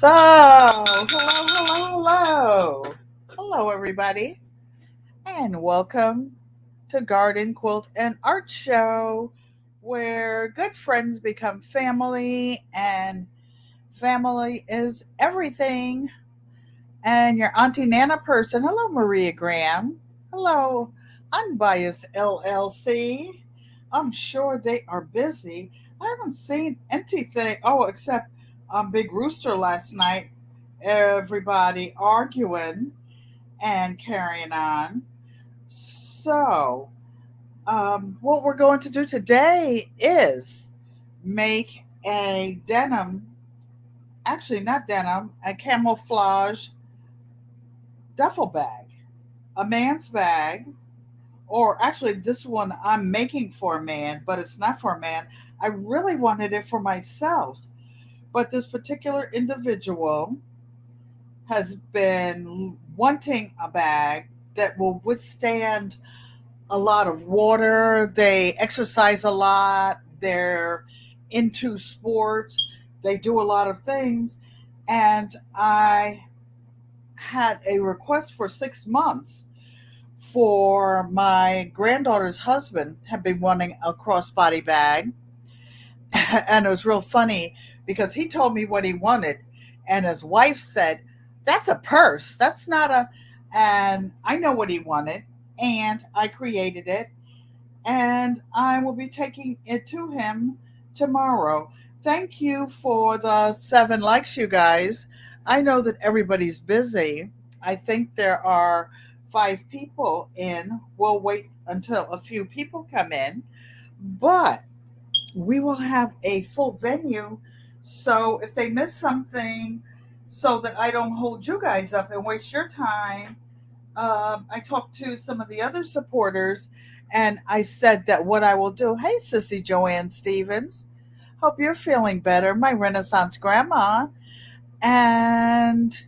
Hello, everybody, and welcome to Garden, Quilt, and Art Show, where good friends become family, and family is everything. And your Auntie Nana person, hello, Maria Graham. Hello, Unbiased LLC. I'm sure they are busy. I haven't seen anything. Oh, except Big Rooster last night. Everybody arguing and carrying on. So, what we're going to do today is make a denim, actually, not denim, a camouflage duffel bag, a man's bag, or actually, this one I'm making for a man, but it's not for a man. I really wanted it for myself. But this particular individual has been wanting a bag that will withstand a lot of water. They exercise a lot. They're into sports. They do a lot of things. And I had a request for 6 months for my granddaughter's husband had been wanting a crossbody bag. And it was real funny because he told me what he wanted. And his wife said, "That's a purse. That's not a." And I know what he wanted. And I created it. And I will be taking it to him tomorrow. Thank you for the 7 likes, you guys. I know that everybody's busy. I think there are 5 people in. We'll wait until a few people come in. But we will have a full venue. So if they miss something, so that I don't hold you guys up and waste your time, I talked to some of the other supporters and I said that what I will do, hey, Sissy Joanne Stevens, hope you're feeling better, my Renaissance grandma. And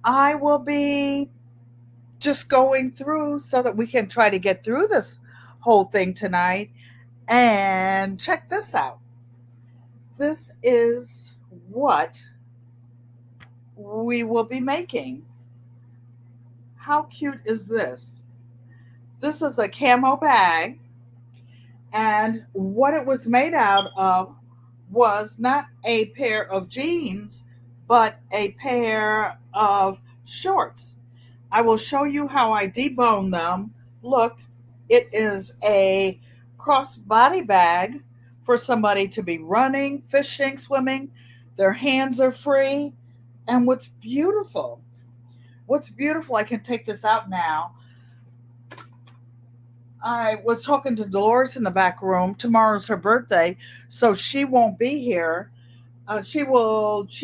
I will be just going through so that we can try to get through this whole thing tonight. And check this out. This is what we will be making. How cute is this? This is a camo bag, and what it was made out of was not a pair of jeans, but a pair of shorts. I will show you how I debone them. Look, it is a crossbody bag for somebody to be running, fishing, swimming. Their hands are free. And what's beautiful, I can take this out now. I was talking to Dolores in the back room. Tomorrow's her birthday, so she won't be here. She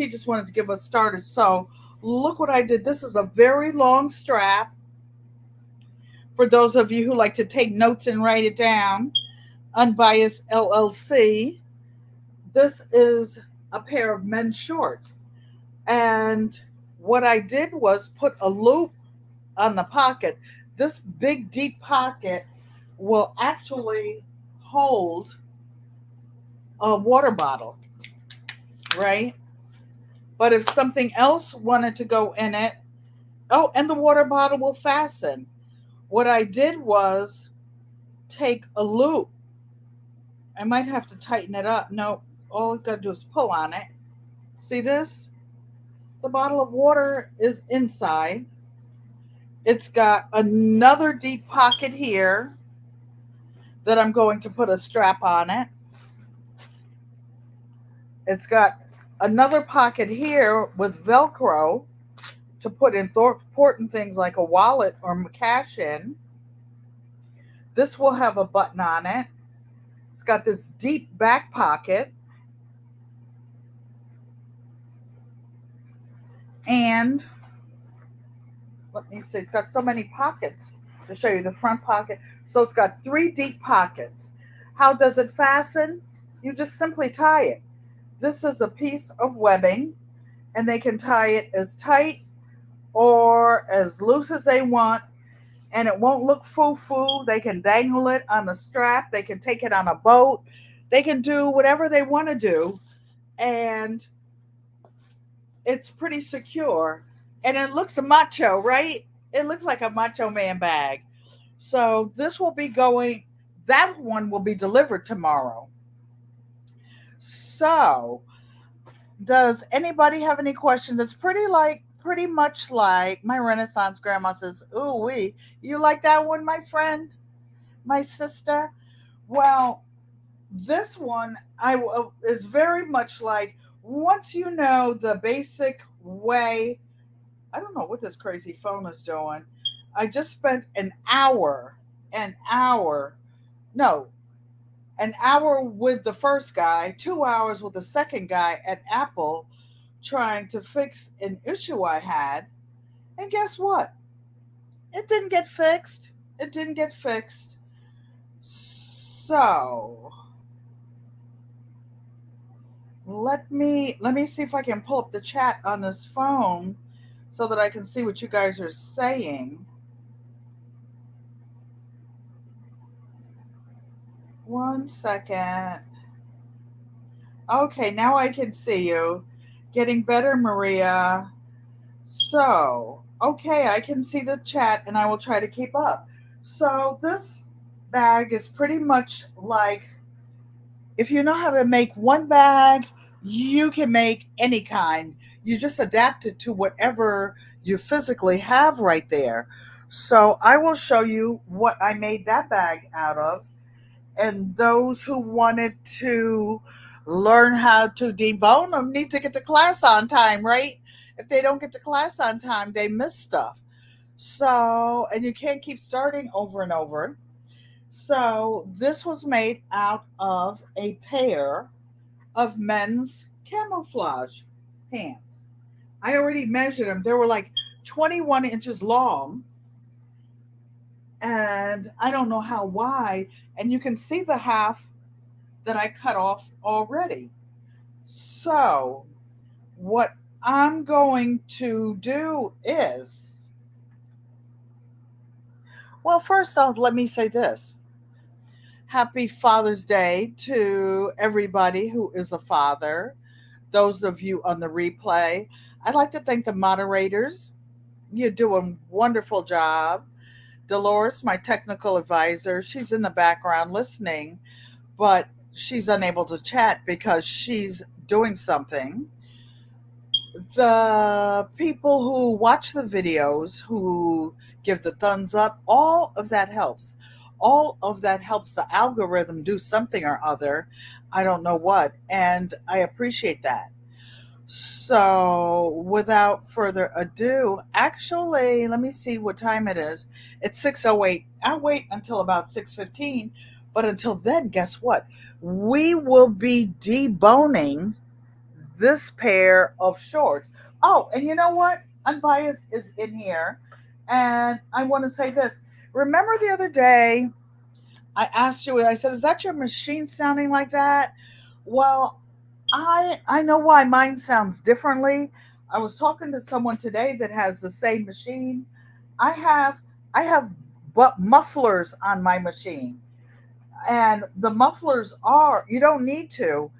just wanted to give us started. So look what I did. This is a very long strap for those of you who like to take notes and write it down. Unbiased LLC. This is a pair of men's shorts. And what I did was put a loop on the pocket. This big, deep pocket will actually hold a water bottle, right? But if something else wanted to go in it, oh, and the water bottle will fasten. What I did was take a loop. I might have to tighten it up. No, all I've got to do is pull on it. See this? The bottle of water is inside. It's got another deep pocket here that I'm going to put a strap on it. It's got another pocket here with Velcro to put important things like a wallet or cash in. This will have a button on it. It's got this deep back pocket. And let me see, it's got so many pockets to show you the front pocket. So it's got 3 deep pockets. How does it fasten? You just simply tie it. This is a piece of webbing, and they can tie it as tight or as loose as they want, and it won't look foo-foo. They can dangle it on a strap. They can take it on a boat. They can do whatever they want to do. And it's pretty secure, and it looks a macho, right? It looks like a macho man bag. So this will be going, that one will be delivered tomorrow. So, does anybody have any questions? It's pretty much like my Renaissance grandma says, "Ooh wee, you like that one, my friend, my sister?" Well, this one is very much like, once you know the basic way. I don't know what this crazy phone is doing. I just spent an hour, no, an hour with the first guy, 2 hours with the second guy at Apple trying to fix an issue I had. And guess what? It didn't get fixed. It didn't get fixed. So let me see if I can pull up the chat on this phone so that I can see what you guys are saying. One second. Okay, now I can see you. Getting better, Maria. So, okay, I can see the chat and I will try to keep up. So, this bag is pretty much like, if you know how to make one bag, you can make any kind. You just adapt it to whatever you physically have right there. So, I will show you what I made that bag out of. And those who wanted to learn how to debone them need to get to class on time, right? If they don't get to class on time, they miss stuff. So, and you can't keep starting over and over. So, this was made out of a pair of men's camouflage pants. I already measured them. They were like 21 inches long, and I don't know how wide. And you can see the half that I cut off already. So, what I'm going to do is, well, first off, let me say this. Happy Father's Day to everybody who is a father. Those of you on the replay, I'd like to thank the moderators. You're doing a wonderful job. Dolores, my technical advisor, she's in the background listening, but she's unable to chat because she's doing something. The people who watch the videos, who give the thumbs up, all of that helps. All of that helps the algorithm do something or other. I don't know what, and I appreciate that. So, without further ado, actually, let me see what time it is. It's 6:08. I'll wait until about 6:15, but until then, guess what? We will be deboning this pair of shorts. Oh, and you know what? Unbiased is in here. And I want to say this. Remember the other day I asked you, I said, is that your machine sounding like that? Well, I know why mine sounds differently. I was talking to someone today that has the same machine. I have I have but mufflers on my machine. And the mufflers are, you don't need to,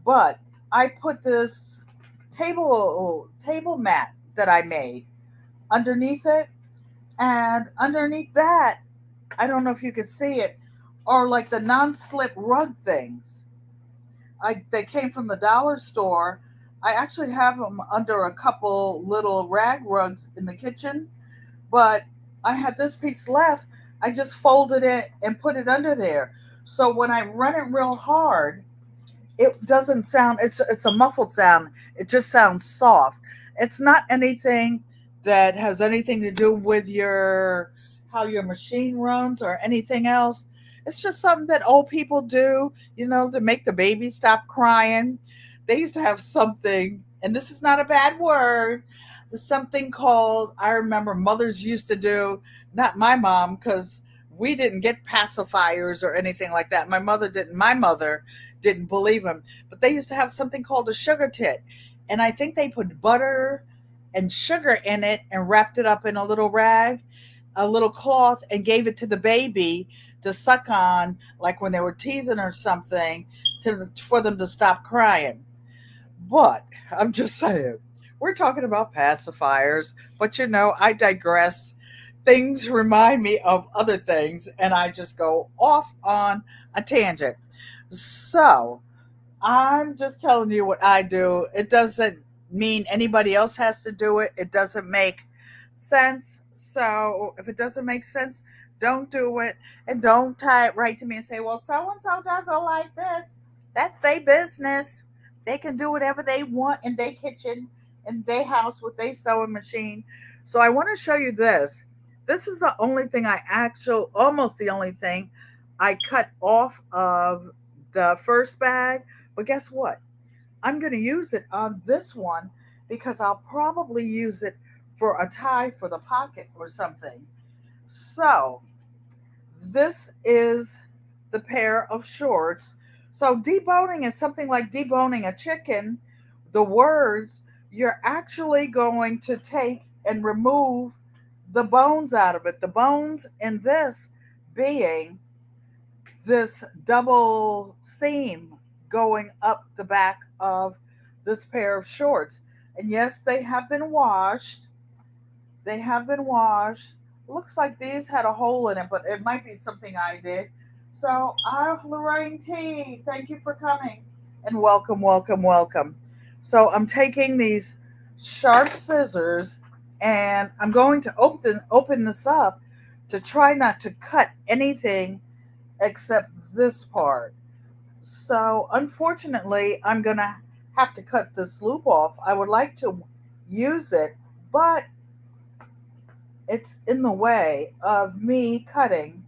but I put this table mat that I made underneath it, and underneath that, I don't know if you could see it, are like the non-slip rug things. They came from the dollar store. I actually have them under a couple little rag rugs in the kitchen, but I had this piece left. I just folded it and put it under there. So when I run it real hard, it doesn't sound, it's a muffled sound. It just sounds soft. It's not anything that has anything to do with your how your machine runs or anything else. It's just something that old people do, to make the baby stop crying. They used to have something, and this is not a bad word, there's something called, I remember mothers used to do, not my mom, because we didn't get pacifiers or anything like that. My mother didn't believe them, but they used to have something called a sugar tit. And I think they put butter and sugar in it and wrapped it up in a little rag, a little cloth, and gave it to the baby to suck on, like when they were teething or something, for them to stop crying. But I'm just saying, We're talking about pacifiers, but I digress. Things remind me of other things, and I just go off on a tangent. So, I'm just telling you what I do. It doesn't mean anybody else has to do it. It doesn't make sense. So if it doesn't make sense, don't do it. And don't tie it right to me and say, well, so and so doesn't like this. That's their business. They can do whatever they want in their kitchen, in their house with their sewing machine. So I want to show you this. This is the only thing almost the only thing I cut off of the first bag. But guess what? I'm going to use it on this one because I'll probably use it for a tie for the pocket or something. So, this is the pair of shorts. So, deboning is something like deboning a chicken. The words, you're actually going to take and remove the bones out of it. The bones in this being this double seam going up the back of this pair of shorts. And yes, they have been washed. They have been washed. Looks like these had a hole in it, but it might be something I did. So, Lorraine T, thank you for coming. And welcome, welcome, welcome. So, I'm taking these sharp scissors and I'm going to open this up to try not to cut anything except this part. So, unfortunately, I'm going to have to cut this loop off. I would like to use it, but it's in the way of me cutting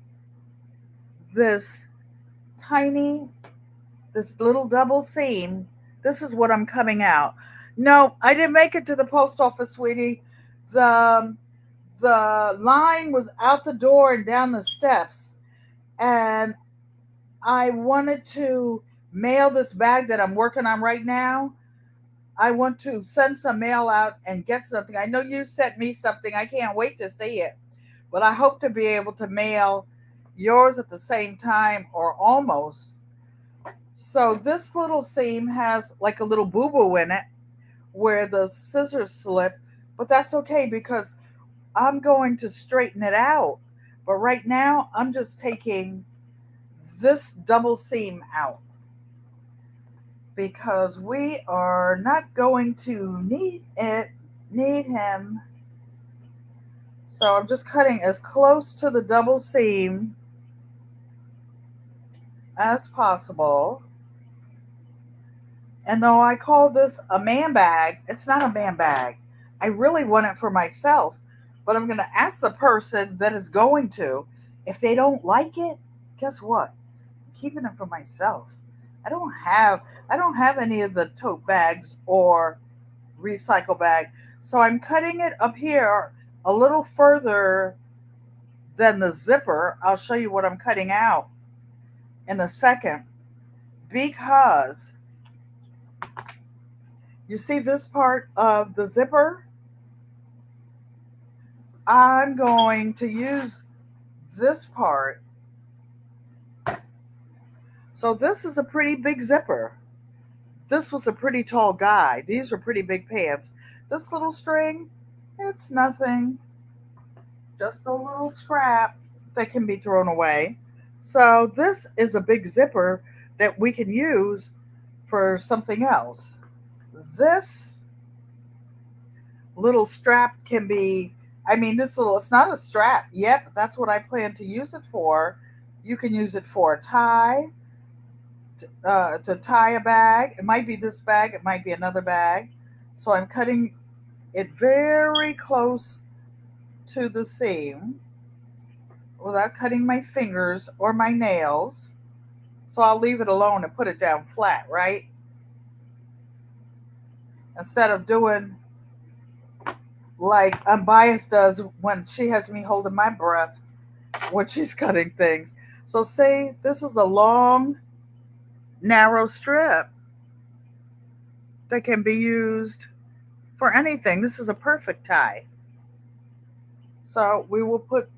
this tiny, this little double seam. This is what I'm coming out. No, I didn't make it to the post office, sweetie. The the line was out the door and down the steps, and I wanted to mail this bag that I'm working on right now. I want to send some mail out and get something. I know you sent me something. I can't wait to see it. But I hope to be able to mail yours at the same time or almost. So this little seam has like a little boo boo in it where the scissors slip, but that's okay because I'm going to straighten it out. But right now, I'm just taking this double seam out because we are not going to need him. So I'm just cutting as close to the double seam as possible. And though I call this a man bag, it's not a man bag. I really want it for myself, but I'm going to ask the person that is going to. If they don't like it, guess what? I'm keeping it for myself. I don't have I don't have any of the tote bags or recycle bag. So I'm cutting it up here a little further than the zipper. I'll show you what I'm cutting out in a second because you see this part of the zipper? I'm going to use this part. So this is a pretty big zipper. This was a pretty tall guy. These were pretty big pants. This little string, it's nothing. Just a little scrap that can be thrown away. So this is a big zipper that we can use for something else. This little strap can be, it's not a strap. Yep, that's what I plan to use it for. You can use it for a tie, to tie a bag. It might be this bag, it might be another bag. So I'm cutting it very close to the seam without cutting my fingers or my nails. So I'll leave it alone and put it down flat, right? Instead of doing like Unbiased does when she has me holding my breath when she's cutting things. So say this is a long, narrow strip that can be used for anything. This is a perfect tie. So we will put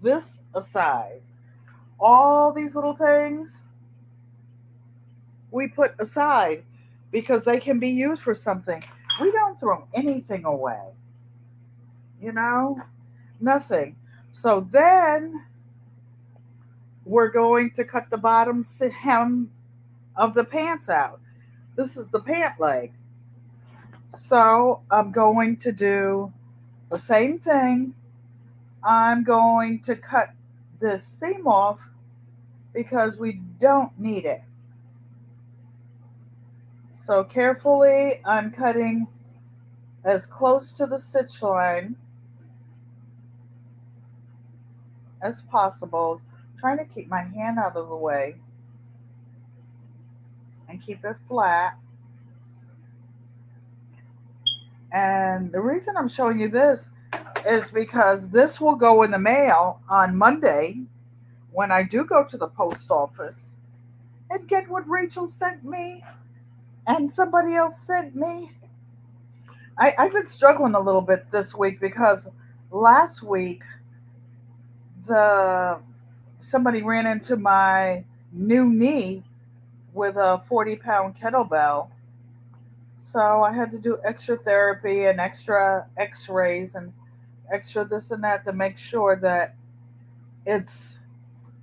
this aside. All these little things we put aside because they can be used for something. We don't throw anything away, nothing. So then we're going to cut the bottom hem of the pants out. This is the pant leg. So I'm going to do the same thing. I'm going to cut this seam off because we don't need it. So carefully, I'm cutting as close to the stitch line as possible, trying to keep my hand out of the way and keep it flat. And the reason I'm showing you this is because this will go in the mail on Monday when I do go to the post office and get what Rachel sent me and somebody else sent me. I've been struggling a little bit this week because last week somebody ran into my new knee with a 40-pound kettlebell. So I had to do extra therapy and extra x-rays and extra this and that to make sure that it's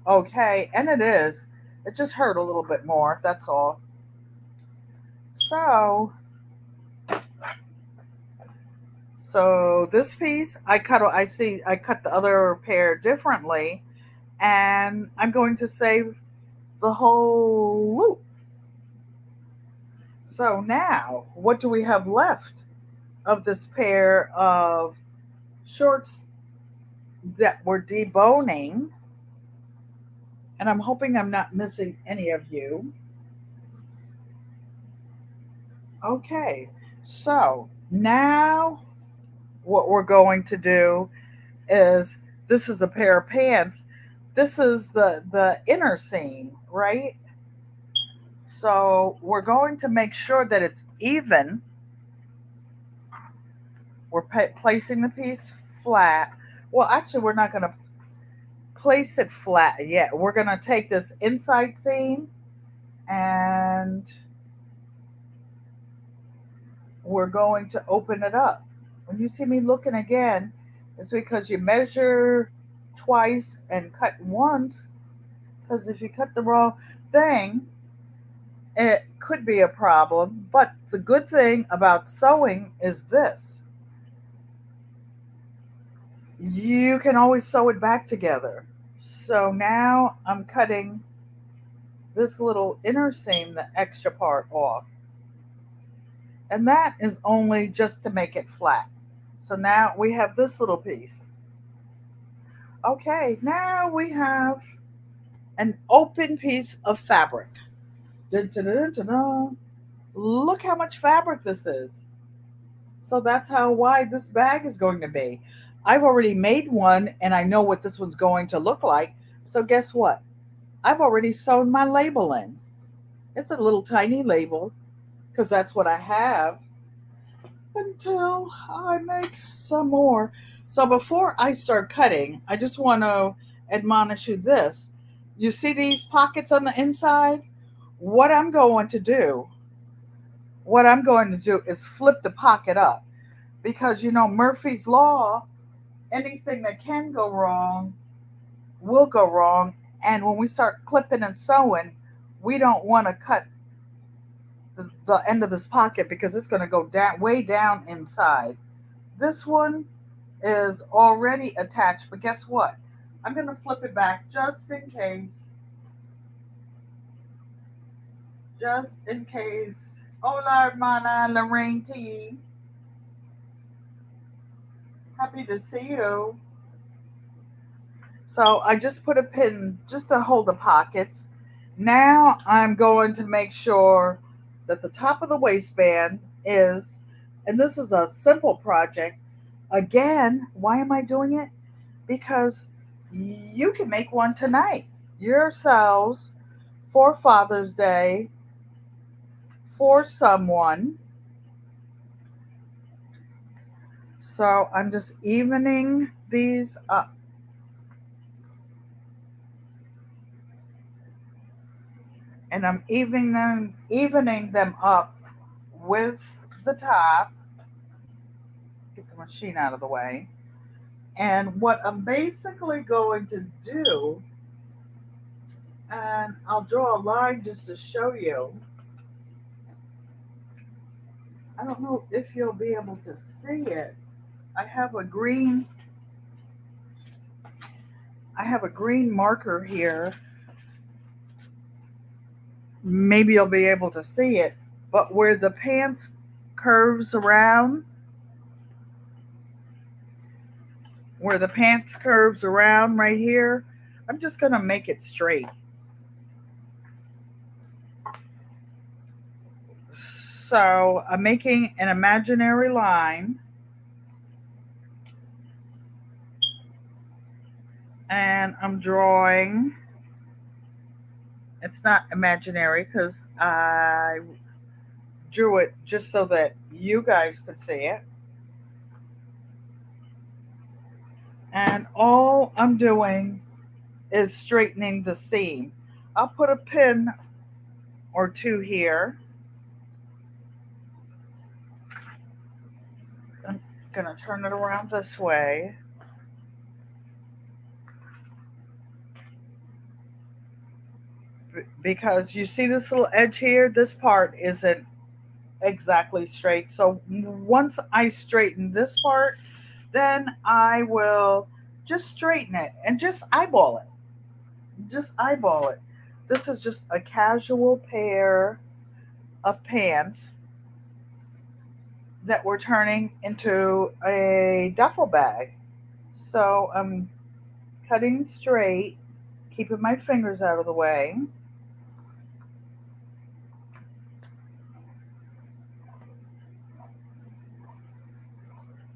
okay. And it is. It just hurt a little bit more. That's all. So this piece I cut the other pair differently, and I'm going to save the whole loop. So now, what do we have left of this pair of shorts that we're deboning? And I'm hoping I'm not missing any of you. Okay, so now what we're going to do is, this is a pair of pants. This is the inner seam, right? So we're going to make sure that it's even. We're placing the piece flat. Well, actually, we're not going to place it flat yet. We're going to take this inside seam and we're going to open it up. When you see me looking again, it's because you measure twice and cut once. Because if you cut the wrong thing, it could be a problem. But the good thing about sewing is this: you can always sew it back together. So now I'm cutting this little inner seam, the extra part, off. And that is only just to make it flat. So now we have this little piece. Okay, now we have an open piece of fabric. Dun, dun, dun, dun, dun. Look how much fabric this is. So that's how wide this bag is going to be. I've already made one and I know what this one's going to look like. So guess what? I've already sewn my label in. It's a little tiny label because that's what I have until I make some more. So before I start cutting, I just want to admonish you this. You see these pockets on the inside? What I'm going to do is flip the pocket up, because Murphy's Law, anything that can go wrong will go wrong. And when we start clipping and sewing, we don't want to cut the end of this pocket because it's going to go down way down inside. This one is already attached, but guess what? I'm going to flip it back just in case. Just in case. Hola, hermana Lorraine T. Happy to see you. So I just put a pin just to hold the pockets. Now I'm going to make sure that the top of the waistband is, and this is a simple project. Again, why am I doing it? Because you can make one tonight yourselves for Father's Day for someone. So I'm just evening these up. And I'm evening them up with the top. get the machine out of the way. And what I'm basically going to do, and I'll draw a line just to show you. I don't know if you'll be able to see it. I have a green I have a green marker here. Maybe you'll be able to see it. But where the pants curves around, right here, I'm just going to make it straight. So I'm making an imaginary line. And I'm drawing. It's not imaginary because I drew it just so that you guys could see it. And all I'm doing is straightening the seam. I'll put a pin or two here. I'm going to turn it around this way. Because you see this little edge here, this part isn't exactly straight. So once I straighten this part, then I will just straighten it and just eyeball it. This is just a casual pair of pants that we're turning into a duffel bag. So I'm cutting straight, keeping my fingers out of the way.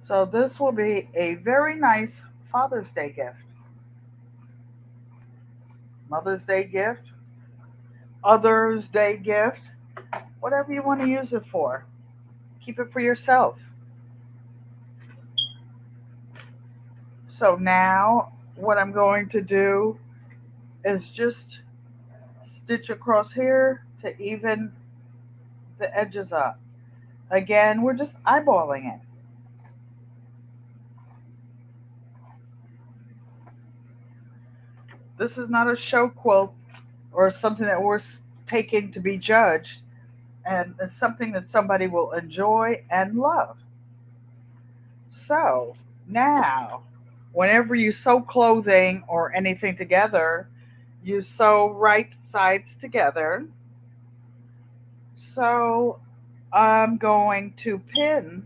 So this will be a very nice Father's Day gift. Mother's Day gift, Other's Day gift, whatever you want to use it for. Keep it for yourself. So now what I'm going to do is just stitch across here to even the edges up. Again, we're just eyeballing it. This is not a show quilt or something that we're taking to be judged, and it's something that somebody will enjoy and love. So now, whenever you sew clothing or anything together, you sew right sides together. So I'm going to pin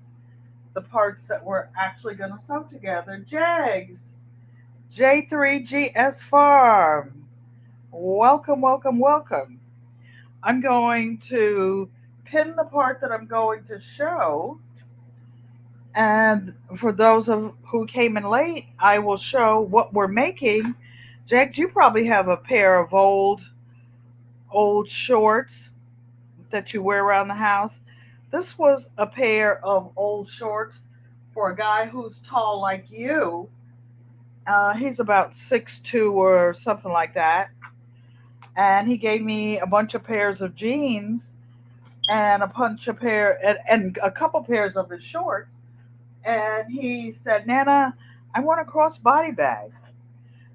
the parts that we're actually going to sew together. Jags, J3GS Farm, welcome, welcome, welcome. I'm going to pin the part that I'm going to show. And for those of who came in late, I will show what we're making. Jags, you probably have a pair of old shorts that you wear around the house. This was a pair of old shorts for a guy who's tall like you. He's about 6'2" or something like that. And he gave me a bunch of pairs of jeans and and a couple pairs of his shorts. And he said, Nana, I want a crossbody bag.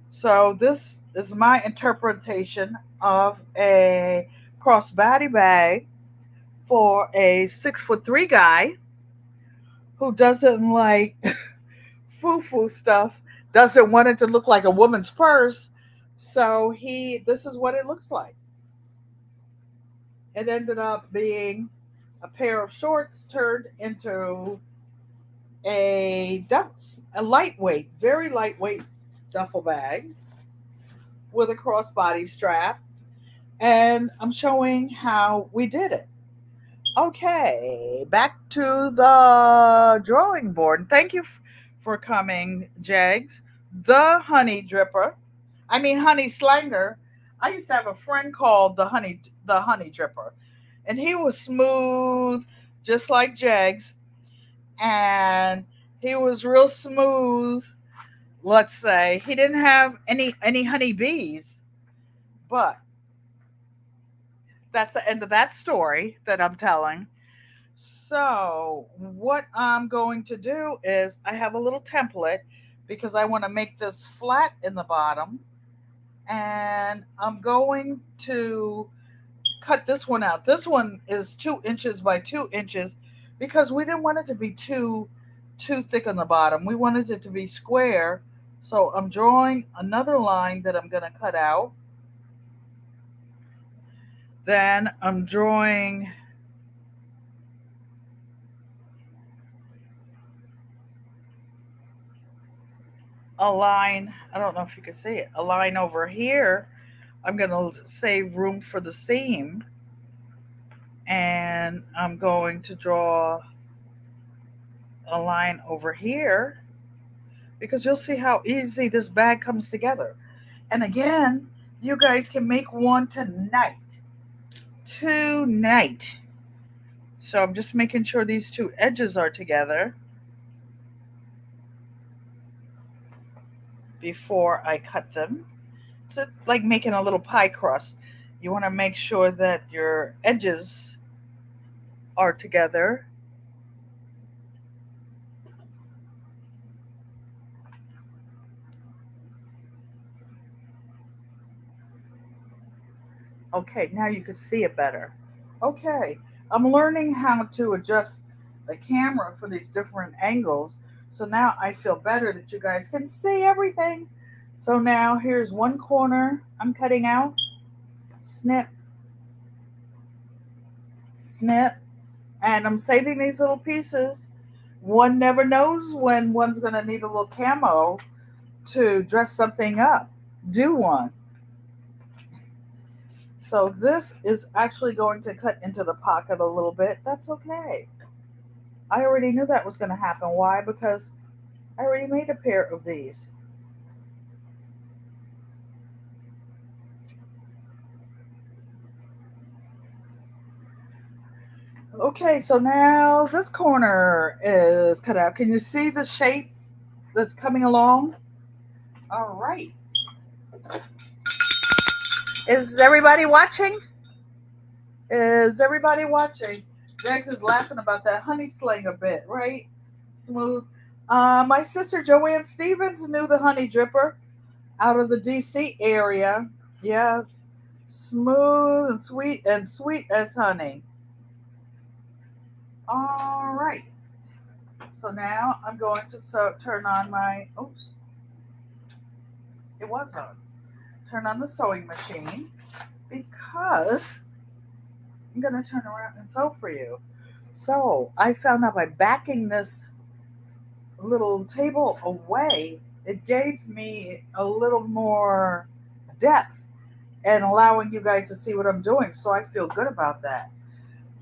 So this is my interpretation of a crossbody bag for a 6'3" guy who doesn't like foo-foo stuff, doesn't want it to look like a woman's purse. So this is what it looks like. It ended up being a pair of shorts turned into a lightweight, very lightweight duffel bag with a crossbody strap. And I'm showing how we did it. Okay, back to the drawing board. Thank you for coming, Jags. The honey dripper. Honey slanger. I used to have a friend called the honey dripper. And he was smooth, just like Jags. And he was real smooth, let's say. He didn't have any honey bees. But that's the end of that story that I'm telling. So what I'm going to do is I have a little template because I want to make this flat in the bottom, and I'm going to cut this one out. This one is 2 inches by 2 inches because we didn't want it to be too thick on the bottom. We wanted it to be square. So I'm drawing another line that I'm going to cut out. Then I'm drawing a line. I don't know if you can see it. A line over here. I'm going to save room for the seam. And I'm going to draw a line over here because you'll see how easy this bag comes together. And again, you guys can make one tonight. Tonight. So I'm just making sure these two edges are together before I cut them. It's like making a little pie crust. You want to make sure that your edges are together. Okay, now you can see it better. Okay, I'm learning how to adjust the camera for these different angles. So now I feel better that you guys can see everything. So now here's one corner I'm cutting out. Snip, snip. And I'm saving these little pieces. One never knows when one's going to need a little camo to dress something up. Do one. So this is actually going to cut into the pocket a little bit. That's okay. I already knew that was going to happen. Why? Because I already made a pair of these. Okay, so now this corner is cut out. Can you see the shape that's coming along? All right. Is everybody watching? Is everybody watching? Jax is laughing about that honey sling a bit, right? Smooth. My sister Joanne Stevens knew the honey dripper out of the DC area. Yeah, smooth and sweet as honey. All right. So now I'm going to turn on my. Oops, it was on. Turn on the sewing machine because I'm going to turn around and sew for you. So I found out by backing this little table away, it gave me a little more depth and allowing you guys to see what I'm doing. So I feel good about that.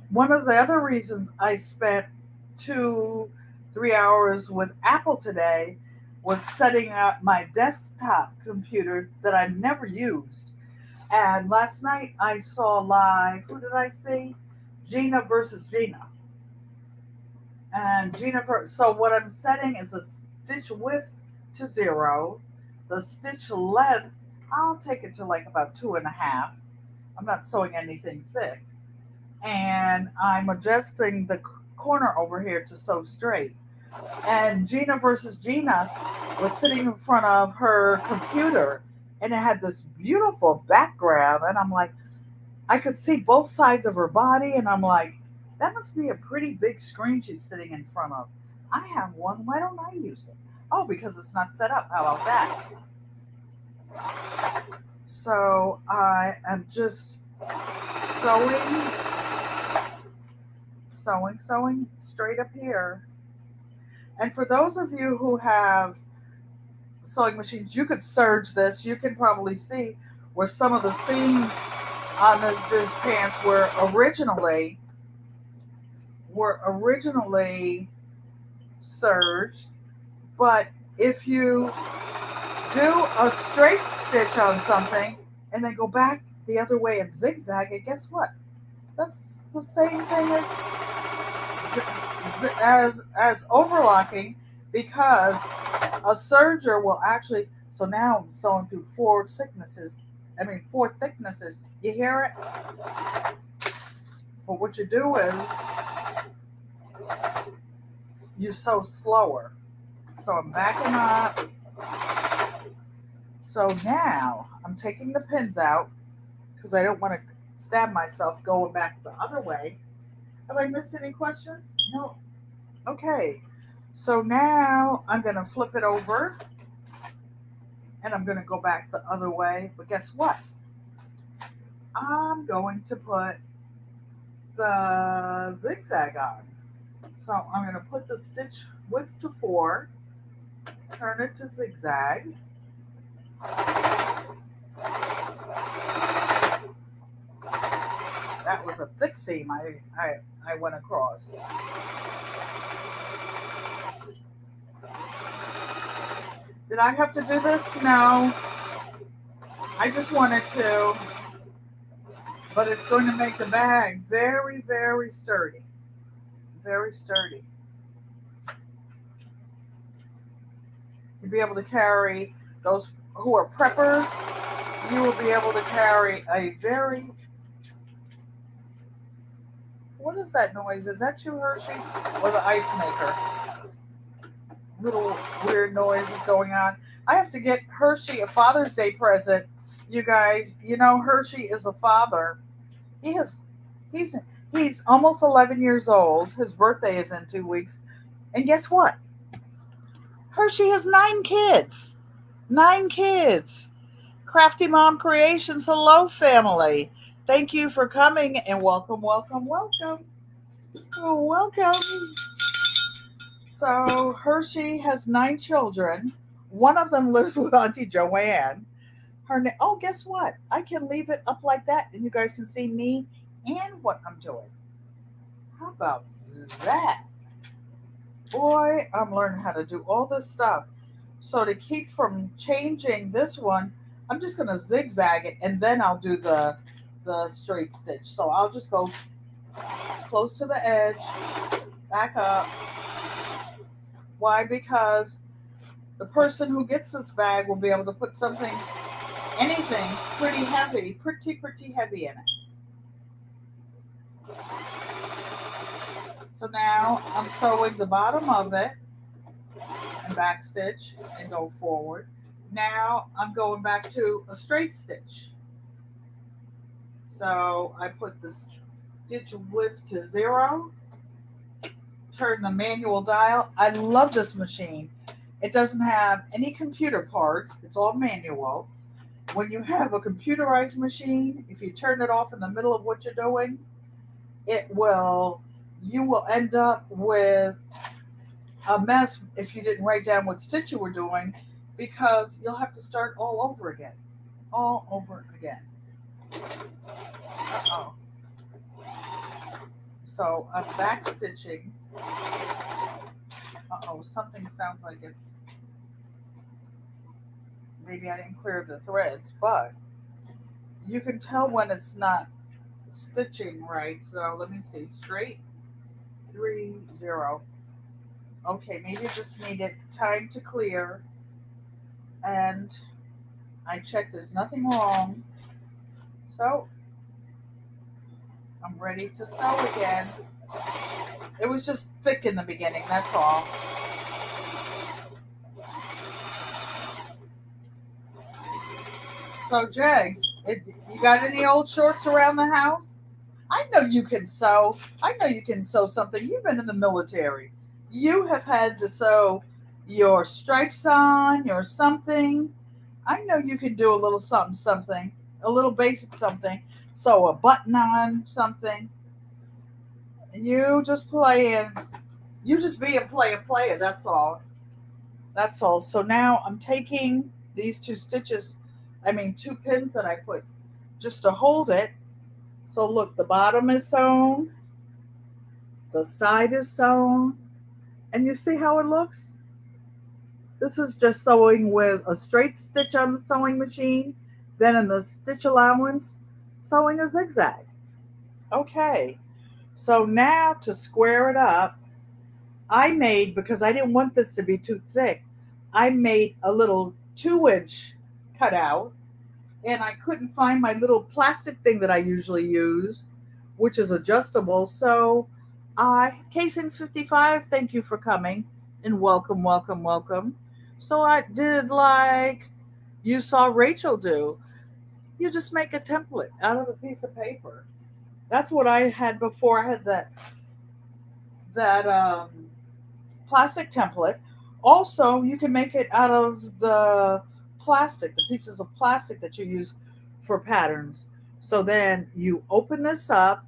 One of the other reasons I spent 3 hours with Apple today was setting up my desktop computer that I've never used. And last night I saw live, who did I see? Gina versus Gina. And Gina, so what I'm setting is a stitch width to 0. The stitch length, I'll take it to like about 2.5. I'm not sewing anything thick. And I'm adjusting the corner over here to sew straight. And Gina versus Gina was sitting in front of her computer and it had this beautiful background. And I'm like, I could see both sides of her body. And I'm like, that must be a pretty big screen she's sitting in front of. I have one. Why don't I use it? Oh, because it's not set up. How about that? So I am just sewing straight up here. And for those of you who have sewing machines, you could serge this. You can probably see where some of the seams on this pants were originally serged. But if you do a straight stitch on something and then go back the other way and zigzag it, guess what? That's the same thing as overlocking, because a serger will actually. So now I'm sewing through 4 thicknesses. You hear it? But what you do is you sew slower. So I'm backing up. So now I'm taking the pins out because I don't want to stab myself going back the other way. Have I missed any questions? No. Okay. So now I'm going to flip it over and I'm going to go back the other way. But guess what? I'm going to put the zigzag on. So I'm going to put the stitch width to 4, turn it to zigzag. That was a thick seam I went across. Did I have to do this? No. I just wanted to. But it's going to make the bag very, very sturdy. Very sturdy. You'll be able to carry, those who are preppers, you will be able to carry a very, what is that noise? Is that you, Hershey? Or the ice maker? Little weird noise is going on. I have to get Hershey a Father's Day present. You guys, you know Hershey is a father. He's almost 11 years old. His birthday is in 2 weeks. And guess what? Hershey has 9 kids. 9 kids. Crafty Mom Creations, hello family. Thank you for coming and welcome, welcome, welcome. Oh, welcome. So Hershey has 9 children. One of them lives with Auntie Joanne. Oh, guess what? I can leave it up like that and you guys can see me and what I'm doing. How about that? Boy, I'm learning how to do all this stuff. So to keep from changing this one, I'm just going to zigzag it and then I'll do the straight stitch. So I'll just go close to the edge, back up. Why? Because the person who gets this bag will be able to put something, anything pretty heavy in it. So now I'm sewing the bottom of it and back stitch and go forward. Now I'm going back to a straight stitch. So I put the stitch width to 0, turn the manual dial. I love this machine. It doesn't have any computer parts. It's all manual. When you have a computerized machine, if you turn it off in the middle of what you're doing, you will end up with a mess if you didn't write down what stitch you were doing, because you'll have to start all over again. Uh-oh. So I'm back stitching. Uh-oh, something sounds like it's, maybe I didn't clear the threads, but you can tell when it's not stitching right. So let me see, straight 3 0. Okay, maybe I just needed time to clear, and I checked there's nothing wrong. So I'm ready to sew again. It was just thick in the beginning, that's all. So Jags, you got any old shorts around the house? I know you can sew. I know you can sew something. You've been in the military. You have had to sew your stripes on, your something. I know you can do a little something, a little basic something. Sew a button on something. You just playing. You just being player. That's all. That's all. So now I'm taking these 2 pins that I put just to hold it. So look, the bottom is sewn, the side is sewn, and you see how it looks? This is just sewing with a straight stitch on the sewing machine, then in the stitch allowance, sewing a zigzag. Okay, so now to square it up, because I didn't want this to be too thick, I made a little 2-inch cutout, and I couldn't find my little plastic thing that I usually use, which is adjustable. So Casings 55, thank you for coming and welcome, welcome, welcome. So I did like you saw Rachel do. You just make a template out of a piece of paper. That's what I had before. I had that plastic template. Also, you can make it out of the plastic, the pieces of plastic that you use for patterns. So then you open this up,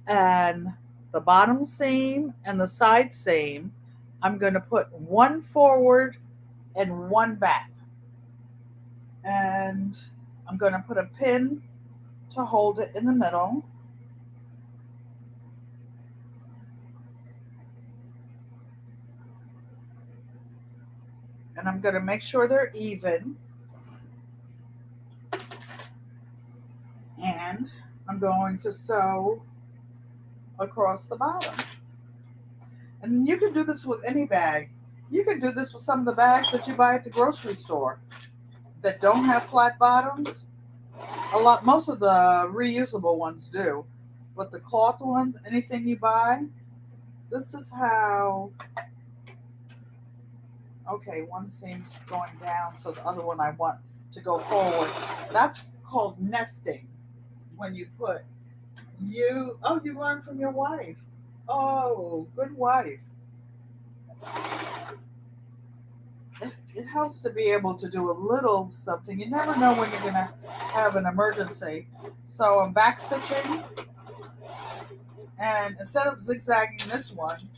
and the bottom seam and the side seam, I'm going to put one forward and one back. And I'm going to put a pin to hold it in the middle. And I'm going to make sure they're even. And I'm going to sew across the bottom. And you can do this with any bag. You can do this with some of the bags that you buy at the grocery store that don't have flat bottoms. Most of the reusable ones do. But the cloth ones, anything you buy, this is how. Okay, one seam's going down, so the other one I want to go forward. That's called nesting. When you put you learned from your wife. Oh, good wife. It helps to be able to do a little something. You never know when you're gonna have an emergency. So I'm back stitching, and instead of zigzagging this one,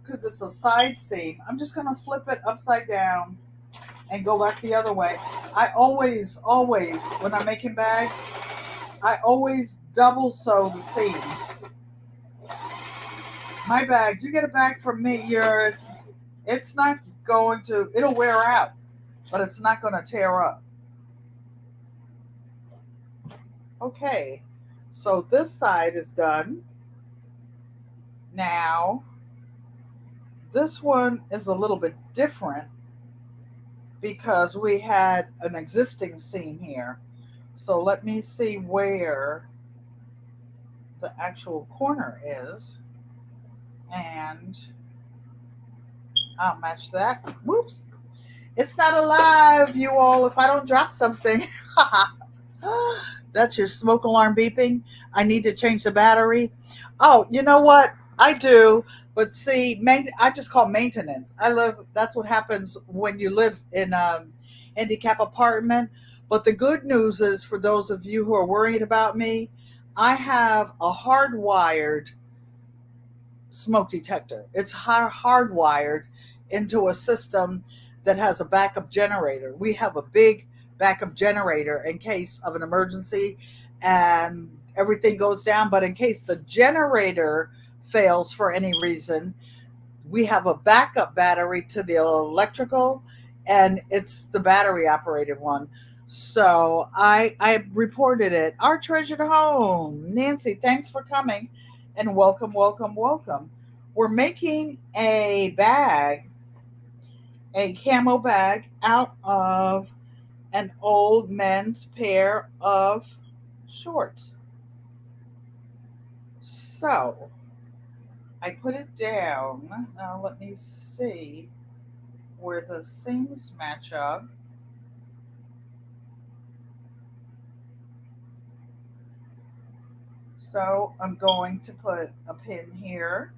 because it's a side seam, I'm just gonna flip it upside down and go back the other way. I always, when I'm making bags, I always double sew the seams. My bags, you get a bag from me, it's not going to, it'll wear out, but it's not going to tear up. Okay, so this side is done. Now, this one is a little bit different because we had an existing seam here. So let me see where the actual corner is, and I'll match that. Whoops. It's not alive, you all, if I don't drop something. That's your smoke alarm beeping. I need to change the battery. Oh, you know what? I do, but see, I just call maintenance. That's what happens when you live in a handicap apartment. But the good news is, for those of you who are worried about me, I have a hardwired smoke detector. It's hardwired into a system that has a backup generator. We have a big backup generator in case of an emergency and everything goes down. But in case the generator fails for any reason, we have a backup battery to the electrical, and it's the battery operated one. So I reported it. Our treasured home. Nancy, thanks for coming and welcome, welcome, welcome. We're making a bag, a camo bag out of an old men's pair of shorts. So I put it down. Now let me see where the seams match up. So I'm going to put a pin here.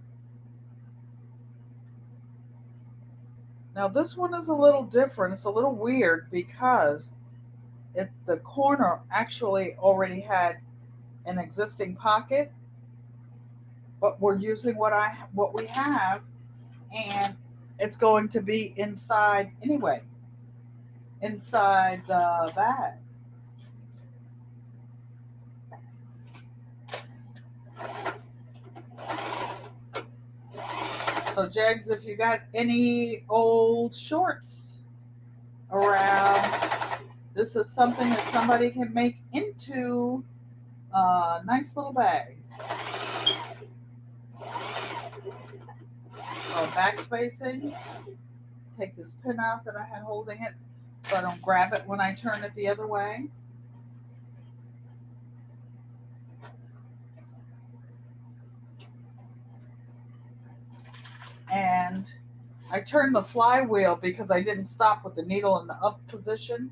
Now this one is a little different. It's a little weird because the corner actually already had an existing pocket, but we're using what we have, and it's going to be inside anyway, inside the bag. So Jegs, if you got any old shorts around, this is something that somebody can make into a nice little bag. So back spacing. Take this pin out that I had holding it so I don't grab it when I turn it the other way. And I turned the flywheel because I didn't stop with the needle in the up position.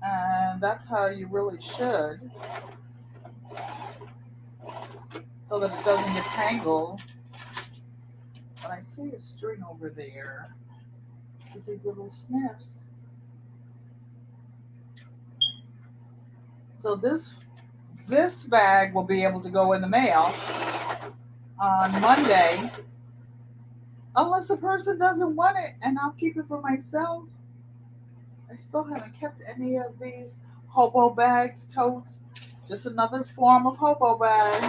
And that's how you really should, so that it doesn't get tangled. But I see a string over there with these little snips. So this bag will be able to go in the mail on Monday, unless the person doesn't want it, and I'll keep it for myself. I still haven't kept any of these hobo bags, totes. Just another form of hobo bag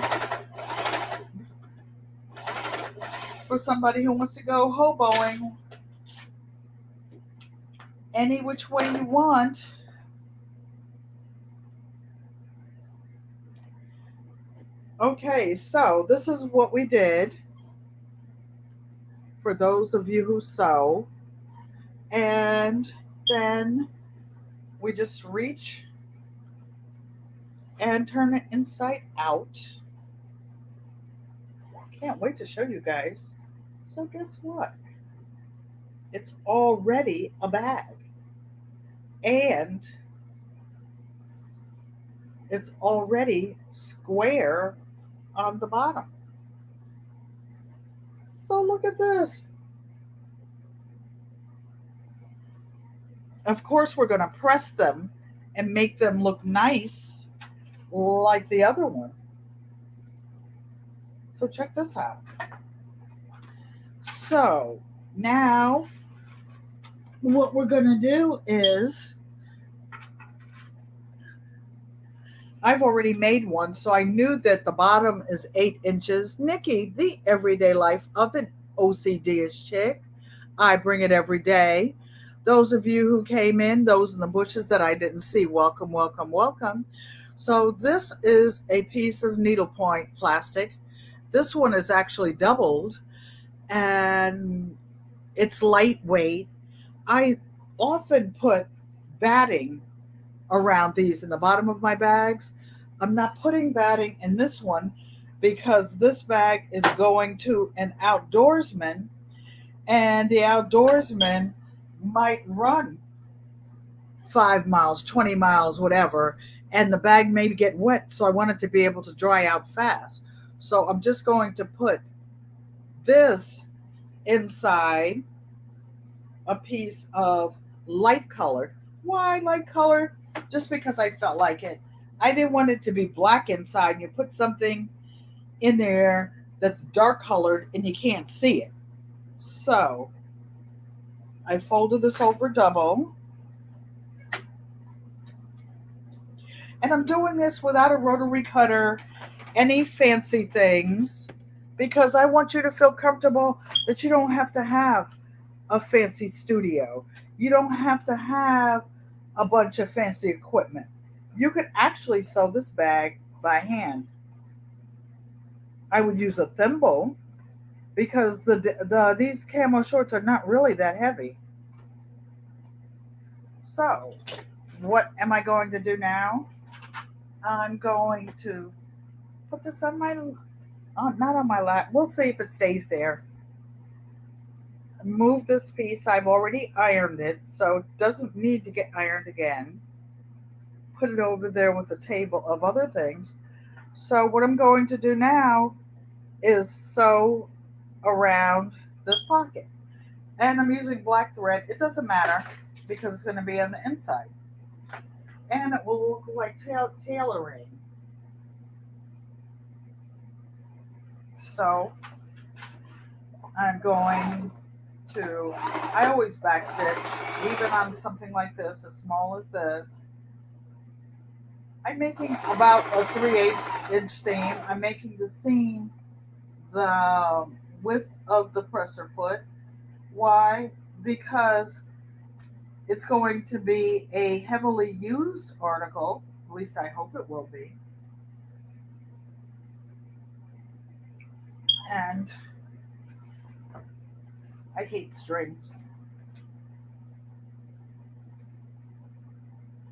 for somebody who wants to go hoboing any which way you want. Okay, so this is what we did for those of you who sew. And then we just reach and turn it inside out. Can't wait to show you guys. So guess what? It's already a bag. And it's already square on the bottom. So look at this. Of course, we're going to press them and make them look nice like the other one. So check this out. So now what we're going to do is, I've already made one, so I knew that the bottom is 8 inches. Nikki, the everyday life of an OCD-ish chick. I bring it every day. Those of you who came in, those in the bushes that I didn't see, welcome, welcome, welcome. So this is a piece of needlepoint plastic. This one is actually doubled, and it's lightweight. I often put batting around these in the bottom of my bags. I'm not putting batting in this one because this bag is going to an outdoorsman, and the outdoorsman might run 5 miles, 20 miles, whatever, and the bag may get wet. So I want it to be able to dry out fast. So I'm just going to put this inside a piece of light colored. Why light colored? Just because I felt like it. I didn't want it to be black inside and you put something in there that's dark colored and you can't see it. So I folded this over double. And I'm doing this without a rotary cutter, any fancy things, because I want you to feel comfortable that you don't have to have a fancy studio. You don't have to have a bunch of fancy equipment. You could actually sew this bag by hand. I would use a thimble because these camo shorts are not really that heavy. So, what am I going to do now? I'm going to put this on my, not on my lap. We'll see if it stays there. Move this piece. I've already ironed it, so it doesn't need to get ironed again. Put it over there with a table of other things. So what I'm going to do now is sew around this pocket. And I'm using black thread. It doesn't matter because it's going to be on the inside. And it will look like tailoring. So I'm going to, I always backstitch, even on something like this, as small as this. I'm making about a 3/8 inch seam. I'm making the seam the width of the presser foot. Why? Because it's going to be a heavily used article. At least I hope it will be. And I hate strings.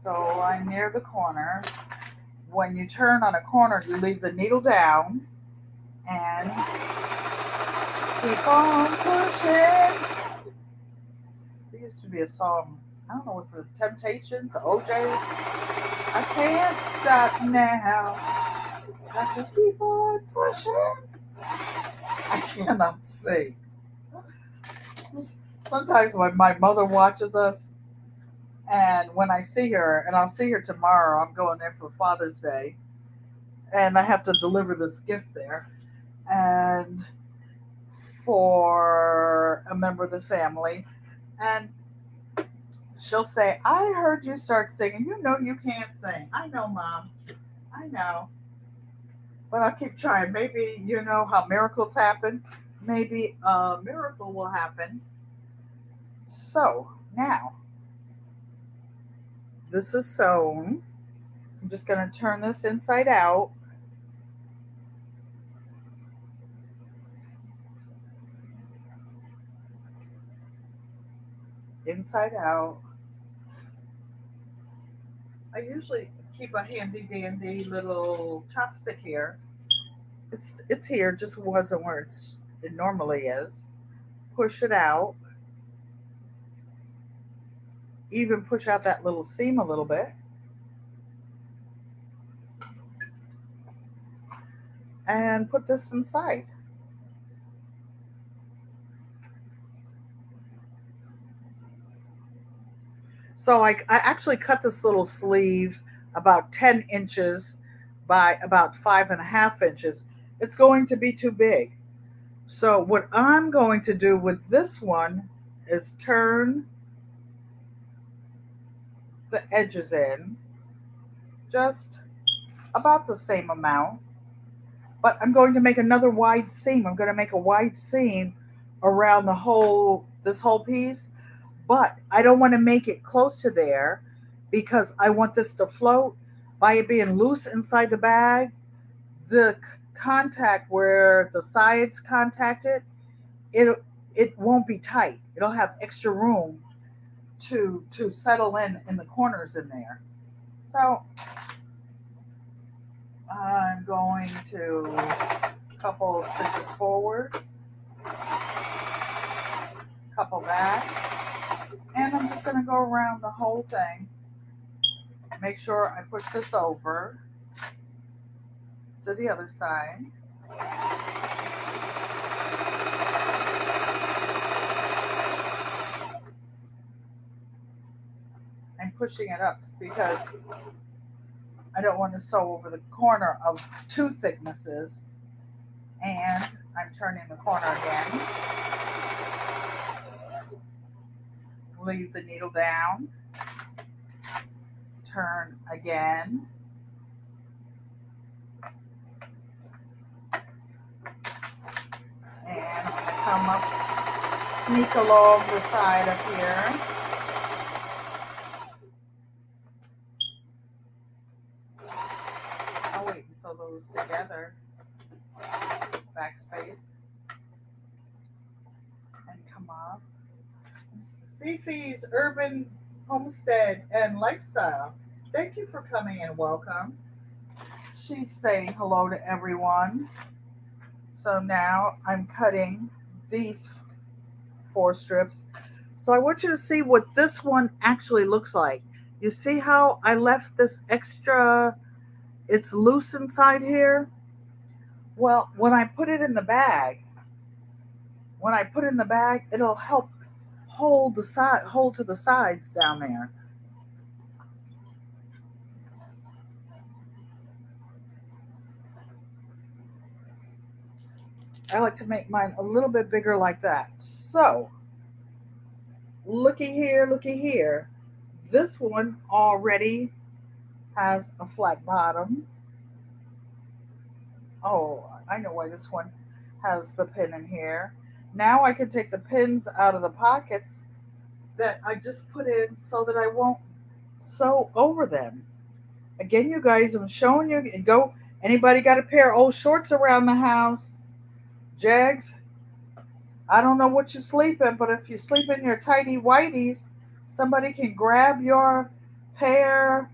So I'm near the corner. When you turn on a corner, you leave the needle down and keep on pushing. There used to be a song, I don't know, was it the Temptations, the OJ's? I can't stop now. Got to keep on pushing. I cannot sing. Sometimes when my mother watches us, and when I see her, and I'll see her tomorrow, I'm going there for Father's Day, and I have to deliver this gift there, and for a member of the family, and she'll say, I heard you start singing. You know you can't sing. I know, Mom. I know. But I'll keep trying. Maybe you know how miracles happen. Maybe a miracle will happen. So now, this is sewn. I'm just going to turn this inside out. Inside out. I usually keep a handy dandy little chopstick here. It's here, just wasn't where it normally is. Push it out. Even push out that little seam a little bit. And put this inside. So I actually cut this little sleeve about 10 inches by about 5.5 inches. It's going to be too big. So what I'm going to do with this one is turn the edges in just about the same amount. But I'm going to make another wide seam. I'm going to make a wide seam around this whole piece. But I don't want to make it close to there because I want this to float. By it being loose inside the bag, the contact where the sides contact it won't be tight. It'll have extra room to settle in the corners in there. So I'm going to couple stitches forward, couple back, and I'm just going to go around the whole thing. Make sure I push this over to the other side. I'm pushing it up because I don't want to sew over the corner of two thicknesses. And I'm turning the corner again. Leave the needle down. Turn again. And come up, sneak along the side up here. I'll wait until those together. Backspace. And come up. Fifi's Urban Homestead and Lifestyle. Thank you for coming and welcome. She's saying hello to everyone. So now I'm cutting these 4 strips. So I want you to see what this one actually looks like. You see how I left this extra, it's loose inside here? Well, when I put it in the bag, it'll help hold to the sides down there. I like to make mine a little bit bigger like that. So, looky here. This one already has a flat bottom. Oh, I know why this one has the pin in here. Now I can take the pins out of the pockets that I just put in so that I won't sew over them. Again, you guys, I'm showing you. Go. Anybody got a pair of old shorts around the house? Jags, I don't know what you sleep in, but if you sleep in your tidy whities, somebody can grab your pair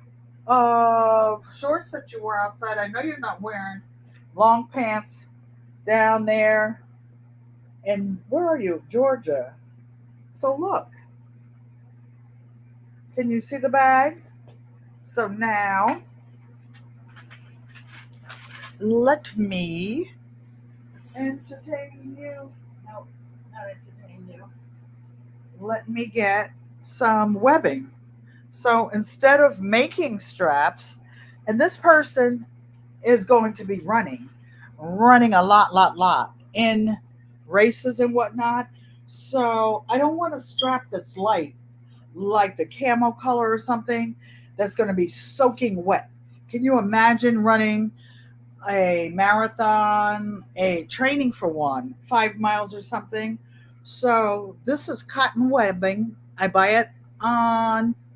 of shorts that you wear outside. I know you're not wearing long pants down there. And where are you? Georgia. So look, can you see the bag? So now let me entertain you. No, not entertain you. Let me get some webbing. So instead of making straps, and this person is going to be running a lot in races and whatnot. So I don't want a strap that's light, like the camo color or something, that's going to be soaking wet. Can you imagine running a marathon, a training for one, 5 miles or something? So this is cotton webbing. I buy it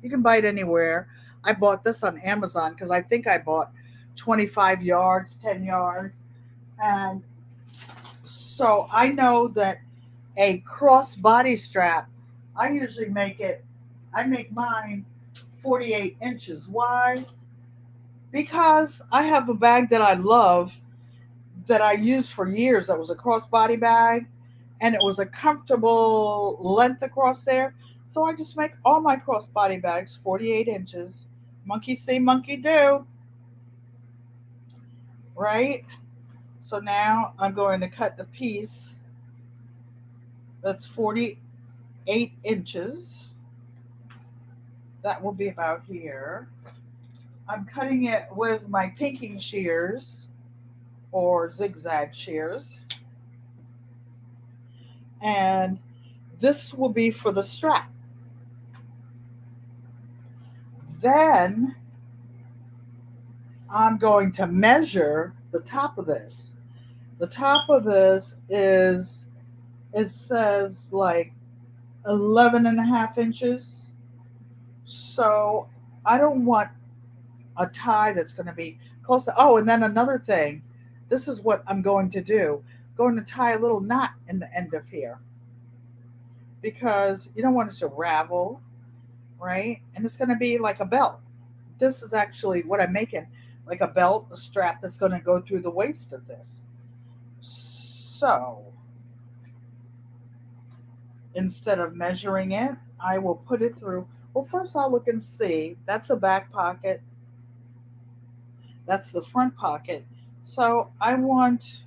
you can buy it anywhere. I bought this on Amazon because I think I bought 25 yards, 10 yards. And so I know that a crossbody strap, I make mine 48 inches. Why? Because I have a bag that I love that I used for years that was a crossbody bag, and it was a comfortable length across there. So I just make all my crossbody bags 48 inches. Monkey see, monkey do, right? So now I'm going to cut a piece that's 48 inches. That will be about here. I'm cutting it with my pinking shears or zigzag shears. And this will be for the strap. Then I'm going to measure the top of this. The top of this it says like 11 and a half inches. So I don't want a tie that's going to be close to, oh, and then another thing, this is what I'm going to do. I'm going to tie a little knot in the end of here because you don't want it to ravel, right? And it's going to be like a belt. This is actually what I'm making, like a belt, a strap that's going to go through the waist of this. So instead of measuring it, I will put it through. Well, first I'll look and see. That's the back pocket. That's the front pocket. So I want,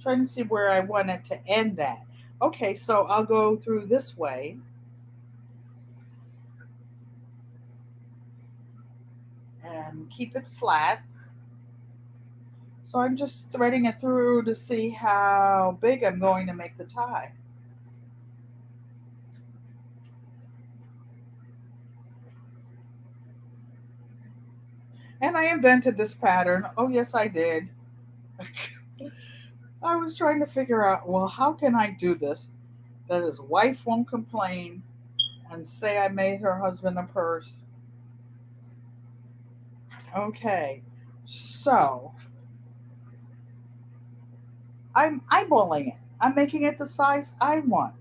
trying to see where I want it to end at. Okay, so I'll go through this way. And keep it flat. So I'm just threading it through to see how big I'm going to make the tie. And I invented this pattern. Oh, yes, I did. I was trying to figure out, well, how can I do this that his wife won't complain and say I made her husband a purse? Okay, so I'm eyeballing it. I'm making it the size I want.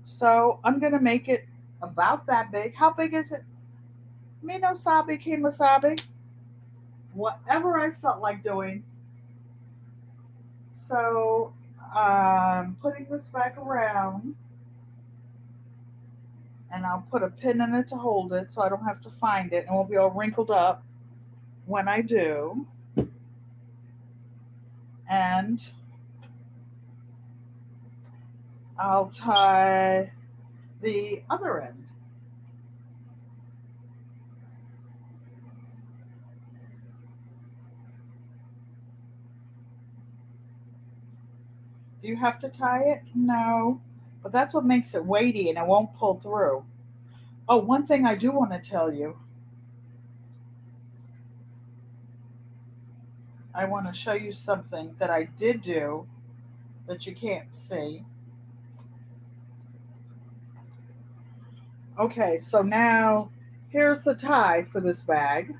So I'm going to make it about that big. How big is it? Me no sabe, kimasabi. Whatever I felt like doing. So putting this back around, and I'll put a pin in it to hold it so I don't have to find it and won't be all wrinkled up when I do. And I'll tie the other end. Do you have to tie it? No. But that's what makes it weighty and it won't pull through. Oh, one thing I do want to tell you. I want to show you something that I did do that you can't see. Okay, so now here's the tie for this bag.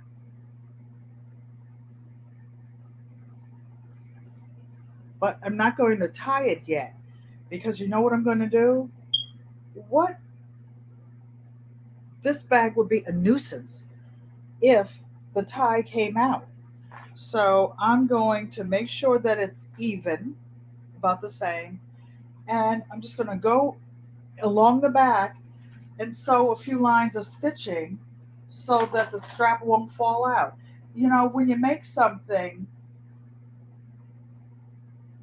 But I'm not going to tie it yet because you know what I'm going to do? What this bag would be a nuisance if the tie came out. So I'm going to make sure that it's even, about the same, and I'm just going to go along the back and sew a few lines of stitching so that the strap won't fall out. You know, when you make something,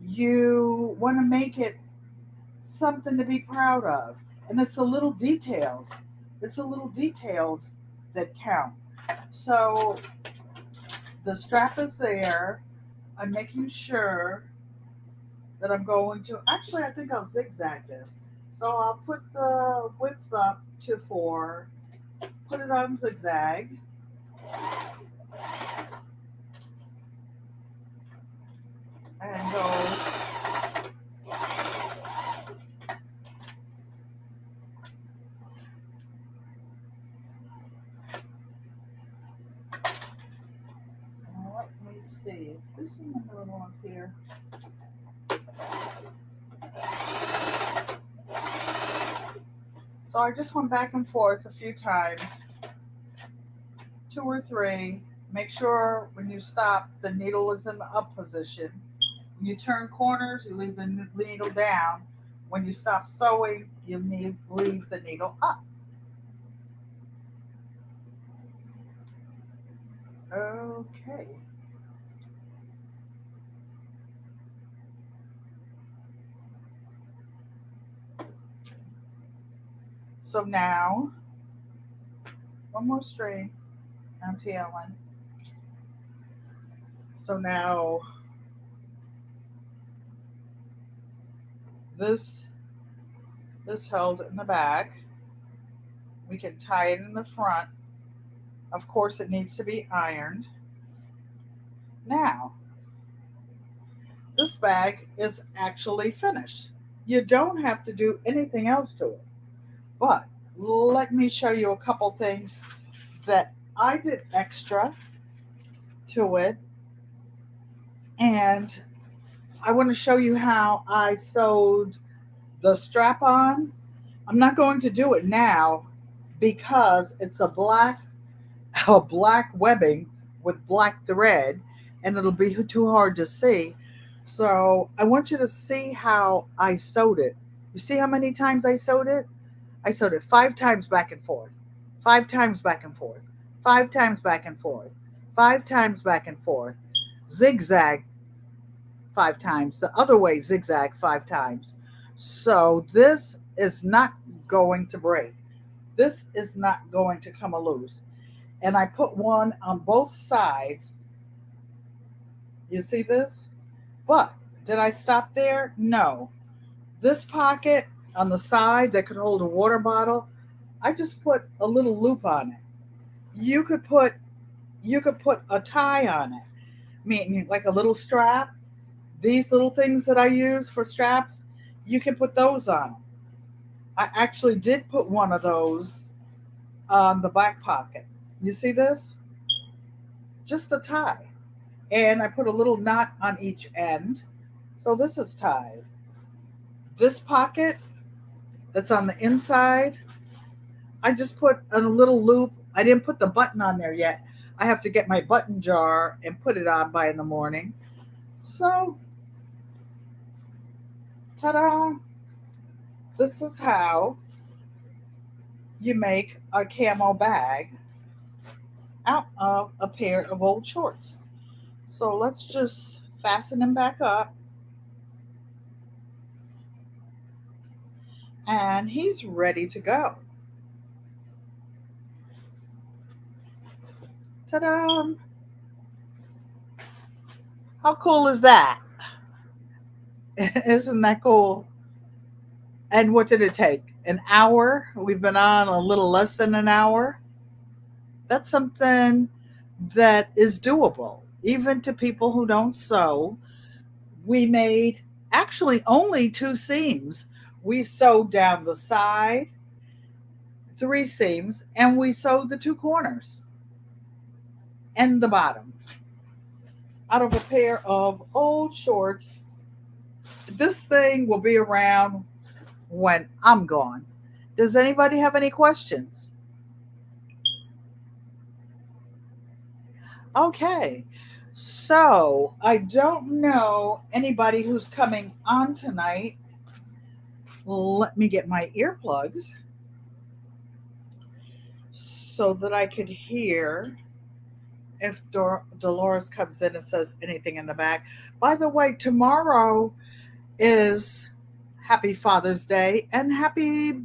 you want to make it something to be proud of. And it's the little details. It's the little details that count. So the strap is there. I'm making sure that I'm going to, actually, I think I'll zigzag this. So I'll put the width up to 4, put it on zigzag, and go. Let me see if this is in the middle of here. So I just went back and forth a few times, 2 or 3. Make sure when you stop, the needle is in the up position. When you turn corners, you leave the needle down. When you stop sewing, you leave the needle up. Okay. So now, one more string, I'm tailing. So now, this held in the back. We can tie it in the front. Of course, it needs to be ironed. Now, this bag is actually finished. You don't have to do anything else to it. But let me show you a couple things that I did extra to it. And I want to show you how I sewed the strap on. I'm not going to do it now because it's a black webbing with black thread, and it'll be too hard to see. So I want you to see how I sewed it. You see how many times I sewed it? I sewed it 5 times back and forth, 5 times back and forth, 5 times back and forth, 5 times back and forth, zigzag 5 times, the other way zigzag 5 times. So this is not going to break. This is not going to come loose. And I put one on both sides. You see this? But did I stop there? No. This pocket on the side that could hold a water bottle, I just put a little loop on it. You could put a tie on it, meaning like a little strap. These little things that I use for straps, you can put those on. I actually did put one of those on the back pocket. You see this? Just a tie. And I put a little knot on each end. So this is tied. This pocket that's on the inside, I just put a little loop. I didn't put the button on there yet. I have to get my button jar and put it on by in the morning. So, ta-da! This is how you make a camo bag out of a pair of old shorts. So let's just fasten them back up. And he's ready to go. Ta-da! How cool is that? Isn't that cool? And what did it take? An hour? We've been on a little less than an hour. That's something that is doable, even to people who don't sew. We made actually only 2 seams. We sewed down the side, 3 seams, and we sewed the 2 corners and the bottom out of a pair of old shorts. This thing will be around when I'm gone. Does anybody have any questions? Okay, so I don't know anybody who's coming on tonight. Let me get my earplugs so that I could hear if Dolores comes in and says anything in the back. By the way, tomorrow is Happy Father's Day and happy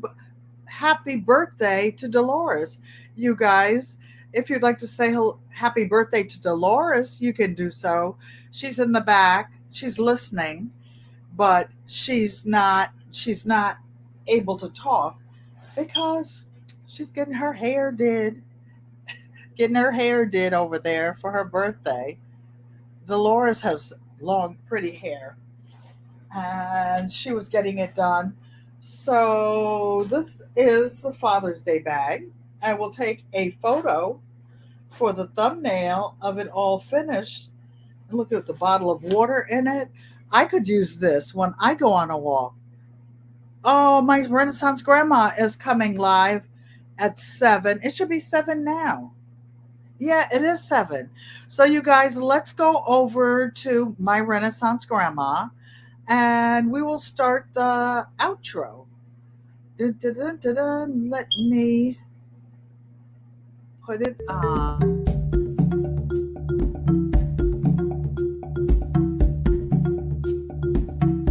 birthday to Dolores. You guys, if you'd like to say happy birthday to Dolores, you can do so. She's in the back. She's listening, but she's not able to talk because she's getting her hair did over there for her birthday. Dolores has long pretty hair and she was getting it done. So this is the Father's Day bag. I will take a photo for the thumbnail of it all finished. And look at the bottle of water in it. I could use this when I go on a walk. Oh, my Renaissance grandma is coming live at 7. It should be 7 now. Yeah, it is 7. So you guys, let's go over to my Renaissance grandma and we will start the outro. Dun, dun, dun, dun, dun. Let me put it on.